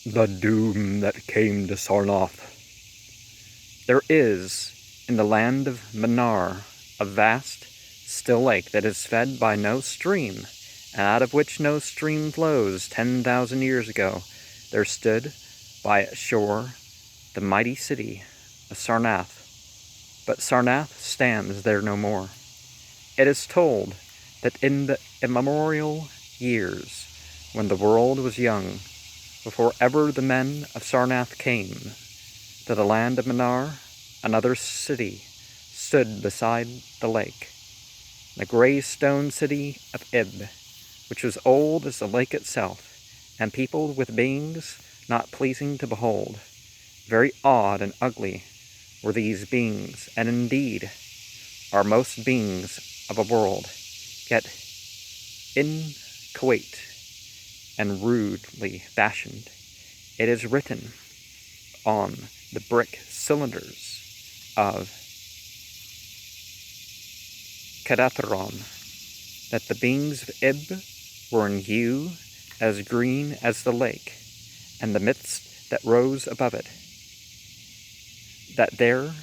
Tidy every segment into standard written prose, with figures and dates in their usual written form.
The doom that came to Sarnath. There is, in the land of Manar, a vast, still lake that is fed by no stream, and out of which no stream flows. 10,000 years ago, there stood, by its shore, the mighty city of Sarnath. But Sarnath stands there no more. It is told that in the immemorial years, when the world was young, before ever the men of Sarnath came to the land of Manar, another city stood beside the lake, the grey stone city of Ib, which was old as the lake itself, and peopled with beings not pleasing to behold. Very odd and ugly were these beings, and indeed are most beings of a world, yet inchoate and rudely fashioned. It is written on the brick cylinders of Kadatheron that the beings of Ib were in hue as green as the lake, and the mist that rose above it, that there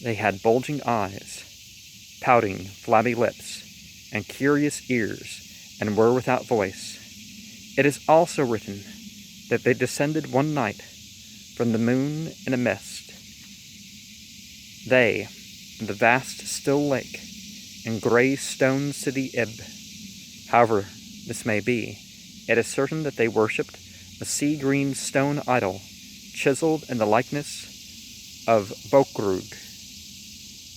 they had bulging eyes, pouting, flabby lips, and curious ears, and were without voice. It is also written that they descended one night from the moon in a mist. They, the vast still lake, and grey stone city Ib. However this may be, it is certain that they worshipped a sea-green stone idol, chiseled in the likeness of Bokrug,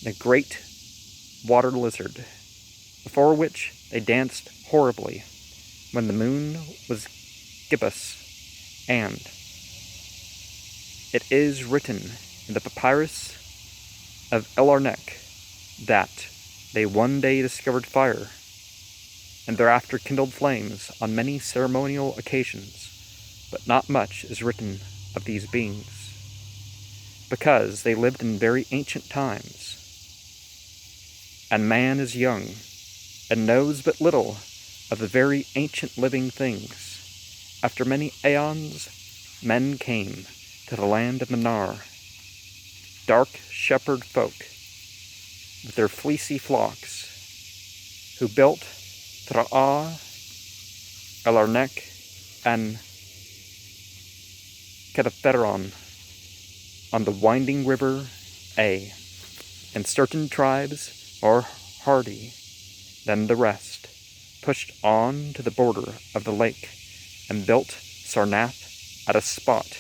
the great water lizard, before which they danced horribly when the moon was gibbous. And it is written in the papyrus of Elarnek that they one day discovered fire, and thereafter kindled flames on many ceremonial occasions, but not much is written of these beings, because they lived in very ancient times, and man is young, and knows but little of the very ancient living things. After many aeons, men came to the land of Manar, dark shepherd folk, with their fleecy flocks, who built Tra'ah, Elarnek, and Kadatheron on the winding river A, and certain tribes more hardy than the rest pushed on to the border of the lake and built Sarnath at a spot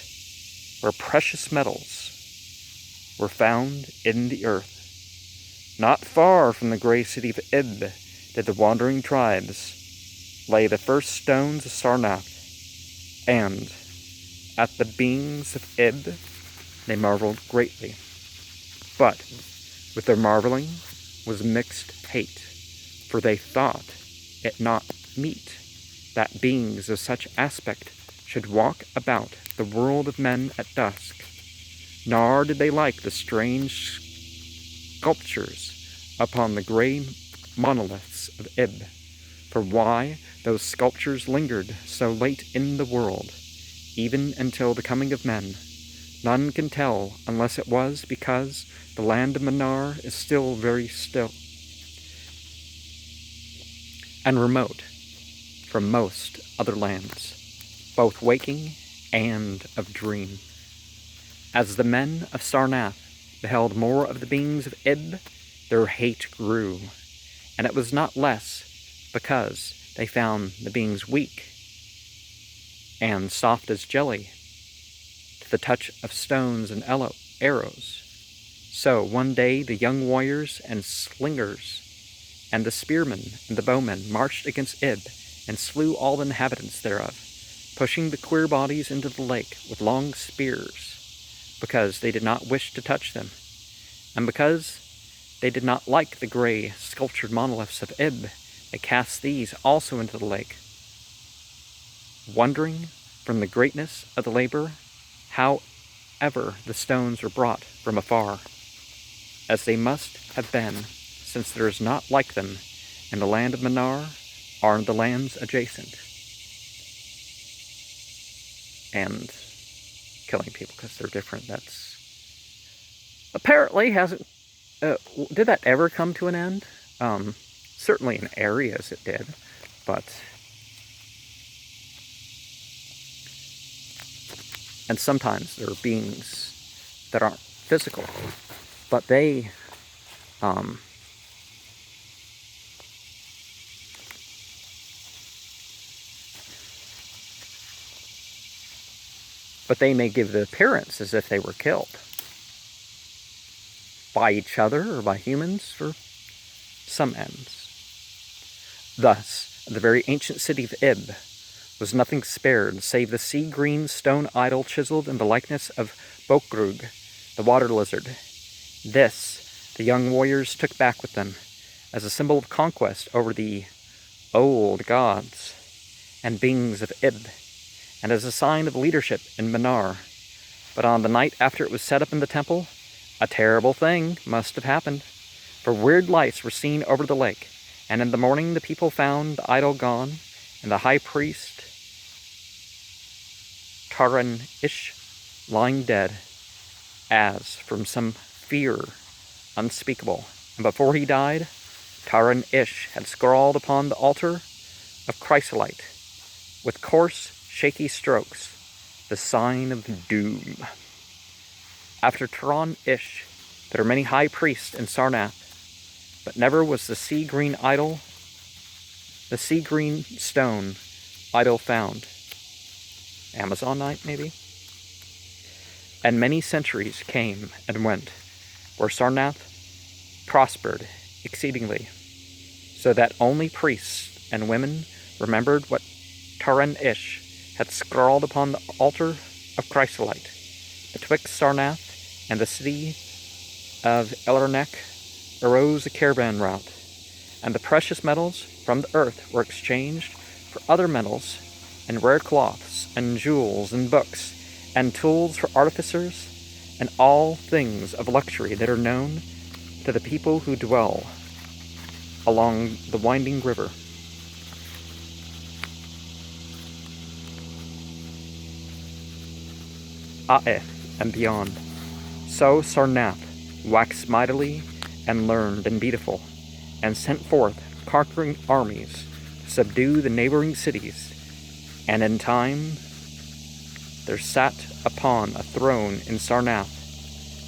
where precious metals were found in the earth. Not far from the grey city of Ib did the wandering tribes lay the first stones of Sarnath, and at the beings of Ib they marveled greatly. But with their marveling was mixed hate, for they thought it not meet that beings of such aspect should walk about the world of men at dusk, nor did they like the strange sculptures upon the grey monoliths of Ib. For why those sculptures lingered so late in the world, even until the coming of men, none can tell, unless it was because the land of Manar is still very still and remote from most other lands, both waking and of dream. As the men of Sarnath beheld more of the beings of Ib, their hate grew, and it was not less because they found the beings weak and soft as jelly to the touch of stones and arrows. So one day the young warriors and slingers and the spearmen and the bowmen marched against Ib and slew all the inhabitants thereof, pushing the queer bodies into the lake with long spears, because they did not wish to touch them, and because they did not like the grey sculptured monoliths of Ib, they cast these also into the lake, wondering from the greatness of the labor how ever the stones were brought from afar, as they must have been, since there is not like them in the land of Manar or in the lands adjacent. and killing people because they're different. That's apparently hasn't. Did that ever come to an end? Certainly in areas it did, but. And sometimes there are beings that aren't physical, but they may give the appearance as if they were killed by each other or by humans for some ends. Thus, the very ancient city of Ib was nothing spared save the sea-green stone idol chiseled in the likeness of Bokrug, the water lizard. This the young warriors took back with them as a symbol of conquest over the old gods and beings of Ib, and as a sign of leadership in Manar. But on the night after it was set up in the temple, a terrible thing must have happened, for weird lights were seen over the lake, and in the morning the people found the idol gone, and the high priest Taran-ish lying dead, as from some fear unspeakable. And before he died, Taran-ish had scrawled upon the altar of chrysolite, with coarse, shaky strokes, the sign of doom. After Taran-ish, there are many high priests in Sarnath, but never was the sea-green stone idol found. Amazonite, maybe? And many centuries came and went, where Sarnath prospered exceedingly, so that only priests and women remembered what Taran-ish had scrawled upon the altar of chrysolite. Betwixt Sarnath and the city of Elarnek arose a caravan route, and the precious metals from the earth were exchanged for other metals, and rare cloths, and jewels, and books, and tools for artificers, and all things of luxury that are known to the people who dwell along the winding river. Aeth and beyond. So Sarnath waxed mightily and learned and beautiful, and sent forth conquering armies to subdue the neighboring cities. And in time there sat upon a throne in Sarnath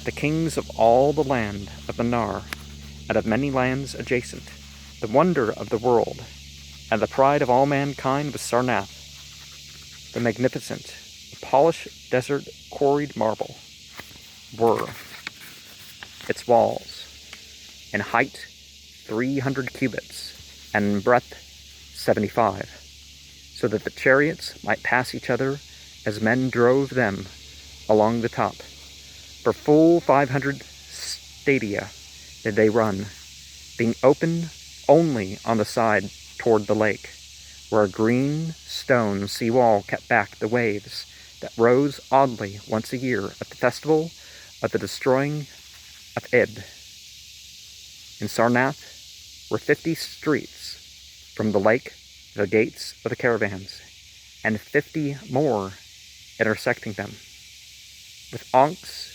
the kings of all the land of Manar, and of many lands adjacent, the wonder of the world, and the pride of all mankind was Sarnath, the magnificent, the polished desert quarried marble were its walls, in height 300 cubits, and in breadth 75, so that the chariots might pass each other as men drove them along the top. For full 500 stadia did they run, being open only on the side toward the lake, where a green stone sea-wall kept back the waves that rose oddly once a year at the festival of the destroying of Ib. In Sarnath were 50 streets from the lake to the gates of the caravans, and 50 more intersecting them. With onks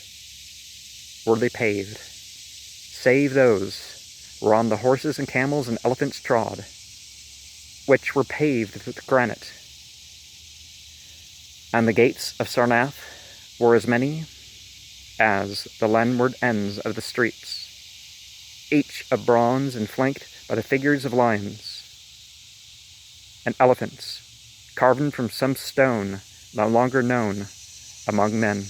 were they paved, save those whereon the horses and camels and elephants trod, which were paved with granite. And the gates of Sarnath were as many as the landward ends of the streets, each of bronze and flanked by the figures of lions and elephants, carven from some stone no longer known among men.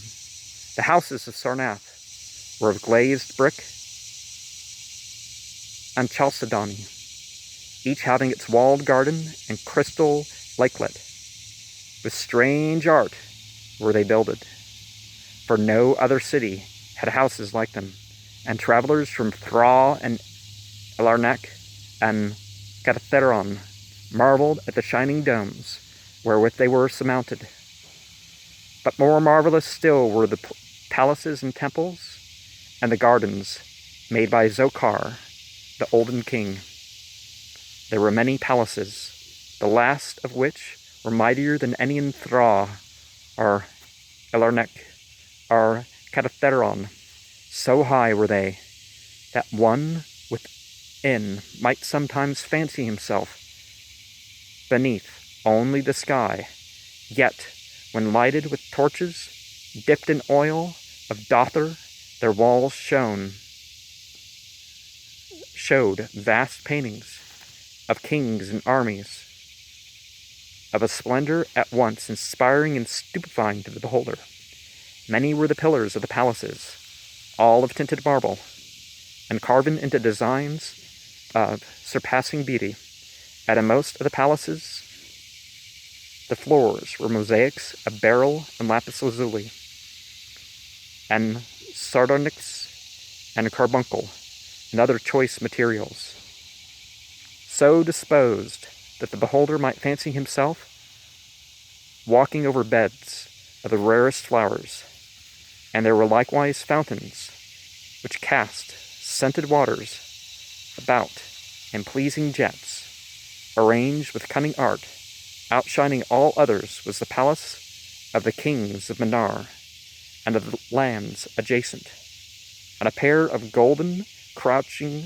The houses of Sarnath were of glazed brick and chalcedony, each having its walled garden and crystal lakelet. With strange art were they builded, for no other city had houses like them, and travelers from Thra and Elarnek and Catheron marveled at the shining domes wherewith they were surmounted. But more marvelous still were the palaces and temples, and the gardens made by Zokhar, the olden king. There were many palaces, the last of which were mightier than any in Thra, or Elarnec, or Catatheron. So high were they, that one within might sometimes fancy himself beneath only the sky. Yet, when lighted with torches, dipped in oil of dother, their walls showed vast paintings of kings and armies, of a splendor at once inspiring and stupefying to the beholder. Many were the pillars of the palaces, all of tinted marble, and carven into designs of surpassing beauty. And in most of the palaces, the floors were mosaics of beryl and lapis lazuli, and sardonyx and carbuncle, and other choice materials, so disposed that the beholder might fancy himself walking over beds of the rarest flowers. And there were likewise fountains, which cast scented waters about in pleasing jets, arranged with cunning art. Outshining all others was the palace of the kings of Minar, and of the lands adjacent. On a pair of golden, crouching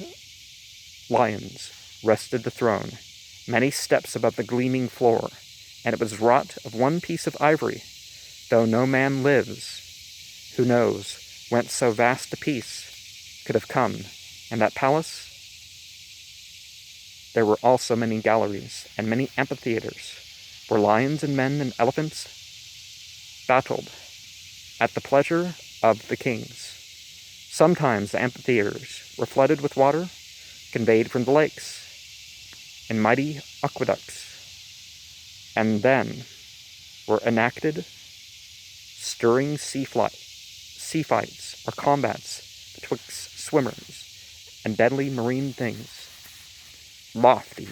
lions rested the throne, many steps above the gleaming floor, and it was wrought of one piece of ivory, though no man lives who knows whence so vast a piece could have come. In that palace there were also many galleries, and many amphitheaters, where lions and men and elephants battled at the pleasure of the kings. Sometimes the amphitheaters were flooded with water, conveyed from the lakes, in mighty aqueducts, and then were enacted stirring sea fights or combats betwixt swimmers and deadly marine things. Lofty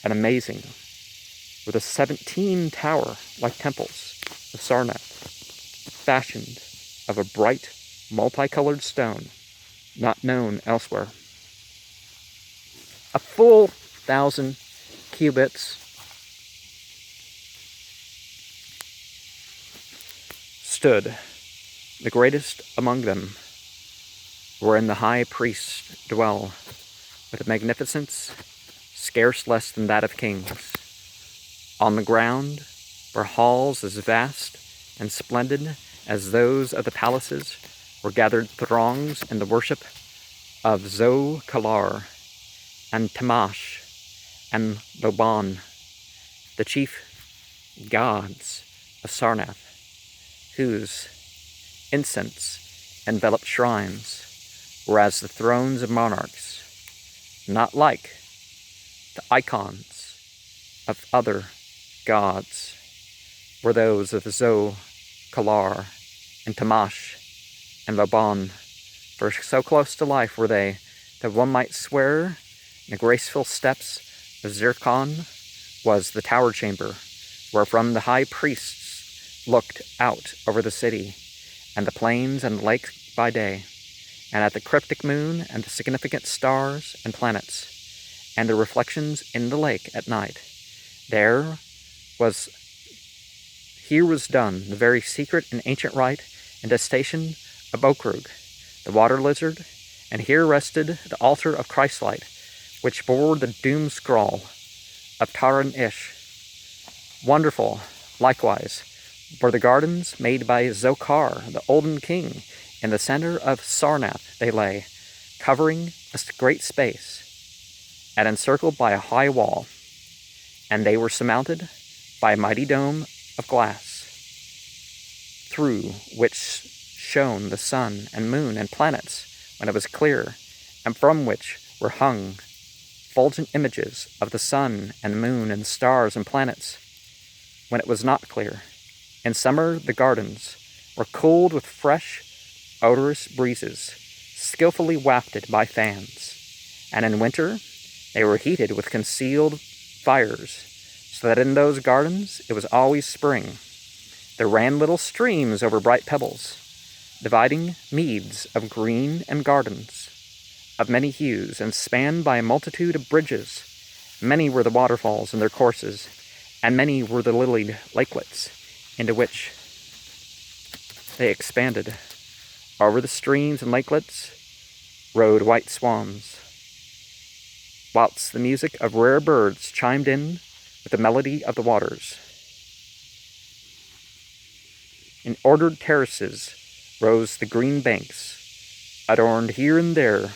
and amazing were the 17 tower-like temples of Sarnath, fashioned of a bright, multicolored stone, not known elsewhere. A full 1,000 cubits stood. The greatest among them, wherein the high priest dwell, with a magnificence scarce less than that of kings. On the ground were halls as vast and splendid as those of the palaces, were gathered throngs in the worship of Zo-Kalar and Tamash and Loban, the chief gods of Sarnath, whose incense enveloped shrines were as the thrones of monarchs, not like the icons of other gods were those of Zo-Kalar and Tamash and Laban, for so close to life were they that one might swear the graceful steps of Zircon was the tower chamber, wherefrom the high priests looked out over the city, and the plains and the lake by day, and at the cryptic moon and the significant stars and planets, and the reflections in the lake at night. Here was done the very secret and ancient rite and gestation of Bokrug, the water lizard, and here rested the altar of Christlight, which bore the doom scroll of Taran Ish. Wonderful, likewise, were the gardens made by Zokar, the olden king. In the center of Sarnath they lay, covering a great space, and encircled by a high wall, and they were surmounted by a mighty dome of glass, through which shone the sun and moon and planets when it was clear, and from which were hung fulgent images of the sun and moon and stars and planets when it was not clear. In summer the gardens were cooled with fresh, odorous breezes, skillfully wafted by fans, and in winter they were heated with concealed fires, so that in those gardens it was always spring. There ran little streams over bright pebbles, dividing meads of green and gardens of many hues, and spanned by a multitude of bridges. Many were the waterfalls in their courses, and many were the lilied lakelets, into which they expanded. Over the streams and lakelets rode white swans, whilst the music of rare birds chimed in with the melody of the waters. In ordered terraces rose the green banks, adorned here and there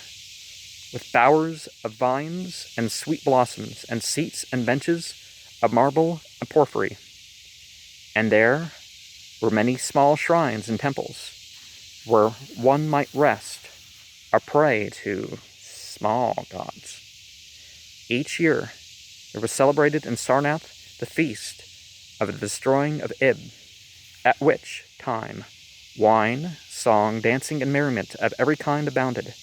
with bowers of vines and sweet blossoms, and seats and benches of marble and porphyry. And there were many small shrines and temples, where one might rest, a prey to small gods. Each year there was celebrated in Sarnath the feast of the destroying of Ib, at which time wine, song, dancing, and merriment of every kind abounded.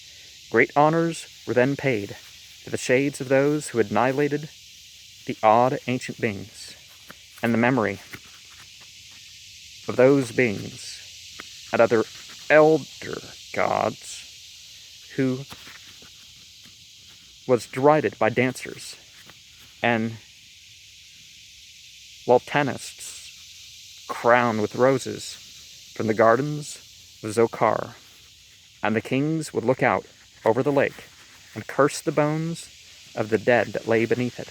Great honors were then paid to the shades of those who had annihilated the odd ancient beings, and the memory of those beings and other elder gods who was derided by dancers and waltanists crowned with roses from the gardens of Zokar, and the kings would look out over the lake and curse the bones of the dead that lay beneath it.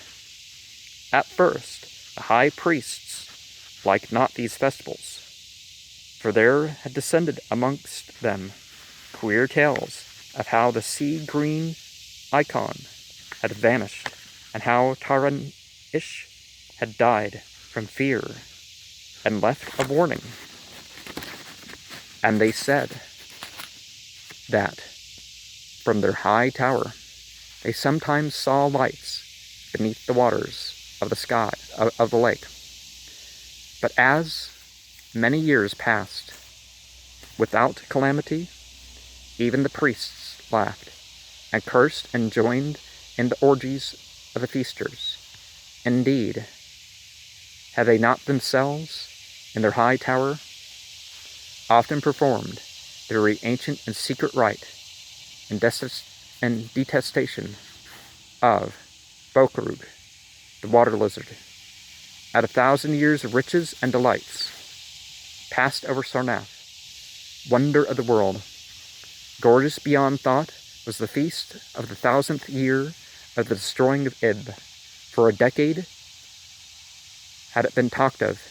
At first, the high priests liked not these festivals, for there had descended amongst them queer tales of how the sea-green icon had vanished, and how Taranish had died from fear and left a warning. And they said that from their high tower they sometimes saw lights beneath the waters of the sky of the lake. But as many years passed without calamity, even the priests laughed and cursed and joined in the orgies of the feasters. Indeed, had they not themselves, in their high tower, often performed the very ancient and secret rite and detestation of Bokarug, the water lizard, at 1,000 years of riches and delights passed over Sarnath, wonder of the world. Gorgeous beyond thought was the feast of the 1,000th year of the destroying of Ib. For a decade had it been talked of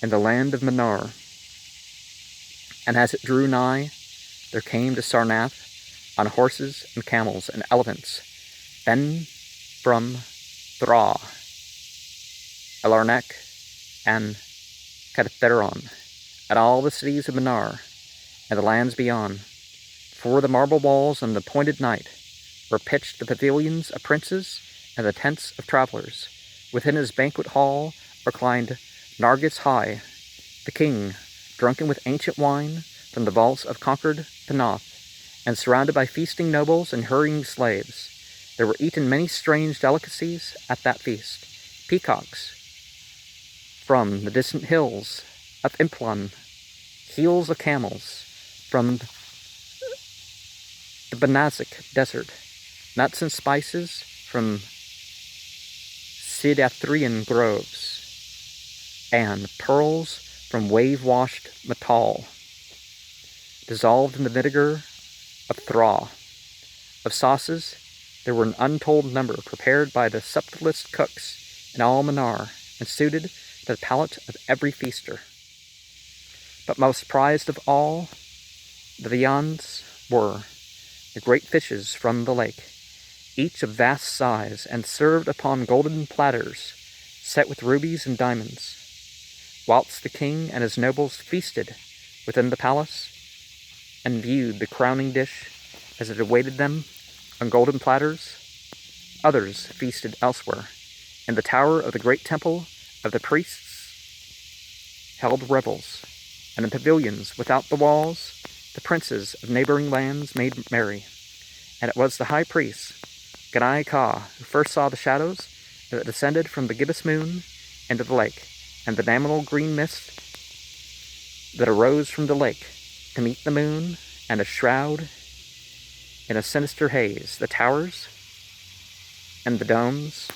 in the land of Manar, and as it drew nigh, there came to Sarnath on horses and camels and elephants, men from Thra, Elarnek, and Katheron, and all the cities of Manar, and the lands beyond. For the marble walls and the pointed night were pitched the pavilions of princes and the tents of travelers. Within his banquet hall reclined Nargis High, the king, drunken with ancient wine from the vaults of conquered Panoth, and surrounded by feasting nobles and hurrying slaves. There were eaten many strange delicacies at that feast. Peacocks from the distant hills of Implan, heels of camels from the Benazik desert, nuts and spices from Sidathrian groves, and pearls from wave-washed metal, dissolved in the vinegar of Thra. Of sauces, there were an untold number prepared by the subtlest cooks in all Manar, and suited to the palate of every feaster. But most prized of all, the viands were the great fishes from the lake, each of vast size, and served upon golden platters set with rubies and diamonds. Whilst the king and his nobles feasted within the palace, and viewed the crowning dish as it awaited them on golden platters, others feasted elsewhere. In the tower of the great temple of the priests held revels, and in pavilions without the walls the princes of neighboring lands made merry. And it was the high priest, Ganai Ka, who first saw the shadows that descended from the gibbous moon into the lake, and the nominal green mist that arose from the lake to meet the moon, and a shroud in a sinister haze the towers and the domes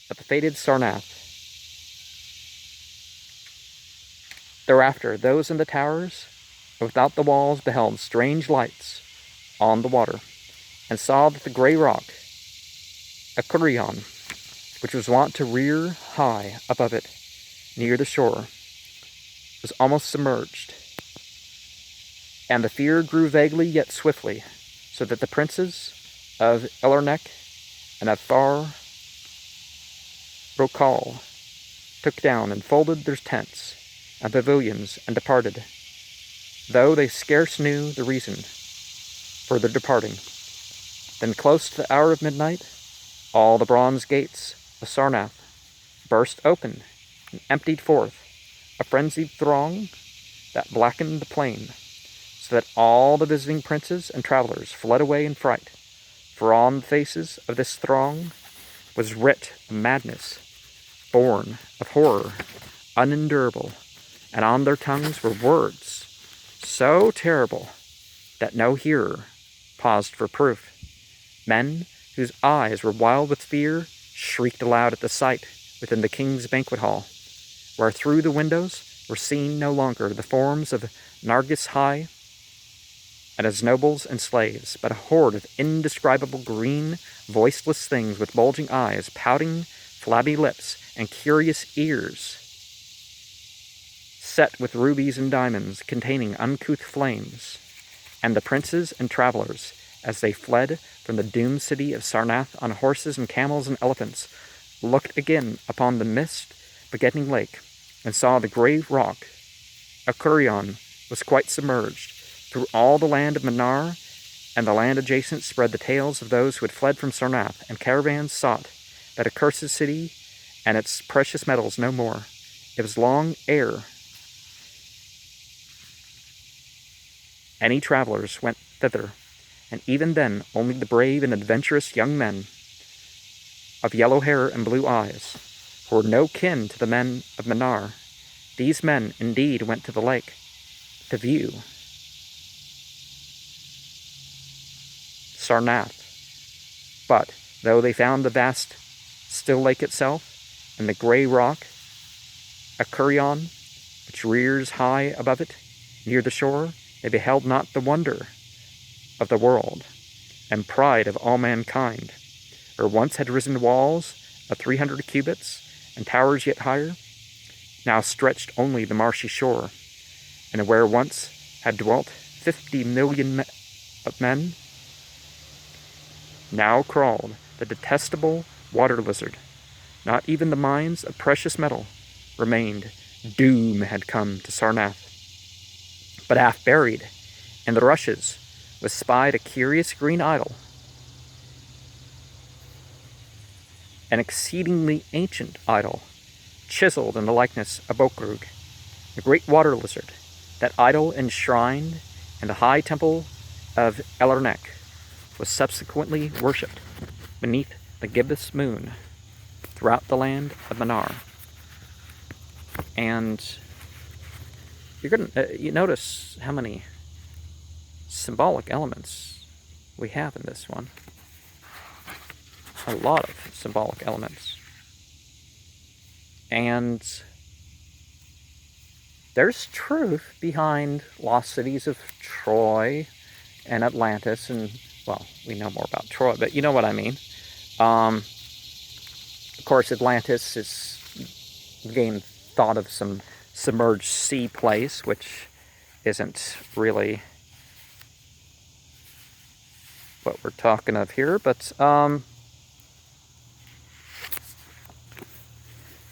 of the fated Sarnath. Thereafter, those in the towers without the walls beheld strange lights on the water, and saw that the grey rock, Acurion, which was wont to rear high above it near the shore, was almost submerged. And the fear grew vaguely yet swiftly, so that the princes of Elernek and of Far Rokal took down and folded their tents and pavilions and departed, though they scarce knew the reason for their departing. Then close to the hour of midnight, all the bronze gates of Sarnath burst open and emptied forth a frenzied throng that blackened the plain, so that all the visiting princes and travelers fled away in fright, for on the faces of this throng was writ a madness, born of horror unendurable, and on their tongues were words so terrible that no hearer paused for proof. Men whose eyes were wild with fear shrieked aloud at the sight within the king's banquet hall, where through the windows were seen no longer the forms of Nargis High and his nobles and slaves, but a horde of indescribable green, voiceless things with bulging eyes, pouting, flabby lips, and curious ears, set with rubies and diamonds, containing uncouth flames. And the princes and travelers, as they fled from the doomed city of Sarnath on horses and camels and elephants, looked again upon the mist-begetting lake, and saw the grey rock, Acurion, was quite submerged. Through all the land of Manar and the land adjacent spread the tales of those who had fled from Sarnath, and caravans sought that accursed city and its precious metals no more. It was long ere any travelers went thither, and even then only the brave and adventurous young men of yellow hair and blue eyes, who were no kin to the men of Manar. These men indeed went to the lake to view Sarnath, but though they found the vast still lake itself, and the grey rock, Acurion, which rears high above it, near the shore, they beheld not the wonder of the world, and pride of all mankind, where once had risen walls of 300 cubits, and towers yet higher, now stretched only the marshy shore, and where once had dwelt 50 million of men, now crawled the detestable water lizard. Not even the mines of precious metal remained. Doom had come to Sarnath. But half buried in the rushes was spied a curious green idol, an exceedingly ancient idol, chiseled in the likeness of Bokrug, the great water lizard. That idol enshrined in the high temple of Elernek was subsequently worshipped beneath the gibbous moon throughout the land of Manar. And you're gonna you notice how many symbolic elements we have in this one. A lot of symbolic elements. And there's truth behind lost cities of Troy and Atlantis, and, well, we know more about Troy, but you know what I mean. Of course, Atlantis is again thought of some submerged sea place, which isn't really what we're talking of here, but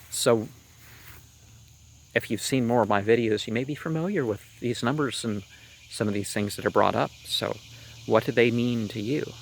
so if you've seen more of my videos, you may be familiar with these numbers and some of these things that are brought up. So what do they mean to you?